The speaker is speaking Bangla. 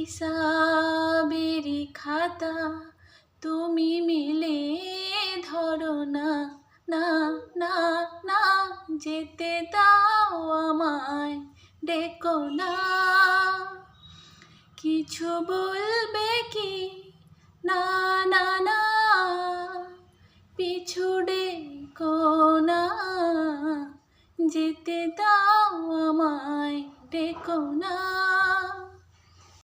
হিসাবেরি খাতা তুমি মিলে ধরো না, না না না যেতে দাও আমায়, ডেকো না। কিছু বলবে কি? না না না, পিছু ডেকো না, যেতে দাও আমায়, ডেকো না।